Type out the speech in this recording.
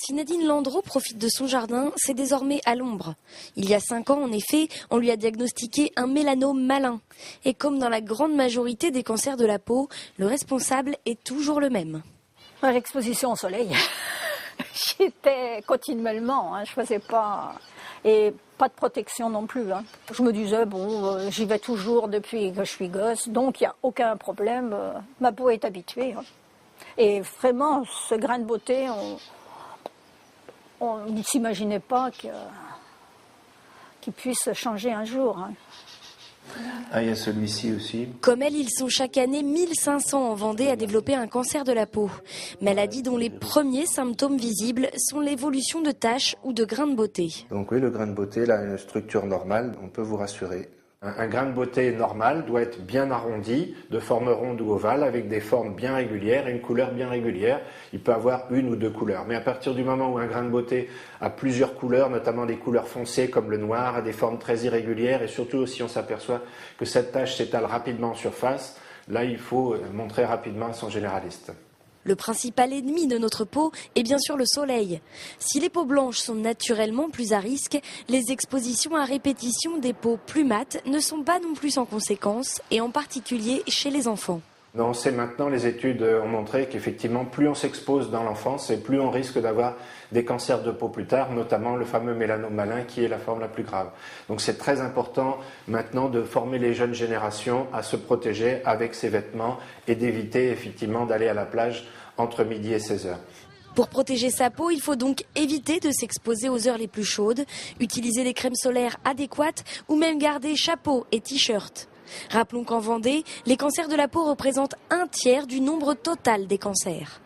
Si Nadine Landreau profite de son jardin, c'est désormais à l'ombre. Il y a 5 ans, en effet, on lui a diagnostiqué un mélanome malin. Et comme dans la grande majorité des cancers de la peau, le responsable est toujours le même. L'exposition au soleil, j'étais continuellement, je faisais pas... Et pas de protection non plus. Je me disais, bon, j'y vais toujours depuis que je suis gosse, donc il n'y a aucun problème, ma peau est habituée. Et vraiment, ce grain de beauté, on ne s'imaginait pas qu'il puisse changer un jour. Ah, il y a celui-ci aussi. Comme elle, ils sont chaque année 1500 en Vendée à développer un cancer de la peau. Maladie dont les premiers symptômes visibles sont l'évolution de taches ou de grains de beauté. Donc oui, le grain de beauté, il a une structure normale, on peut vous rassurer. Un grain de beauté normal doit être bien arrondi, de forme ronde ou ovale, avec des formes bien régulières et une couleur bien régulière. Il peut avoir 1 ou 2 couleurs. Mais à partir du moment où un grain de beauté a plusieurs couleurs, notamment des couleurs foncées comme le noir, a des formes très irrégulières, et surtout si on s'aperçoit que cette tache s'étale rapidement en surface, là il faut montrer rapidement à son généraliste. Le principal ennemi de notre peau est bien sûr le soleil. Si les peaux blanches sont naturellement plus à risque, les expositions à répétition des peaux plus mates ne sont pas non plus sans conséquences, et en particulier chez les enfants. Non, c'est maintenant, les études ont montré qu'effectivement, plus on s'expose dans l'enfance et plus on risque d'avoir des cancers de peau plus tard, notamment le fameux mélanome malin qui est la forme la plus grave. Donc c'est très important maintenant de former les jeunes générations à se protéger avec ces vêtements et d'éviter effectivement d'aller à la plage entre midi et 16 heures. Pour protéger sa peau, il faut donc éviter de s'exposer aux heures les plus chaudes, utiliser des crèmes solaires adéquates ou même garder chapeau et t-shirt. Rappelons qu'en Vendée, les cancers de la peau représentent 1/3 du nombre total des cancers.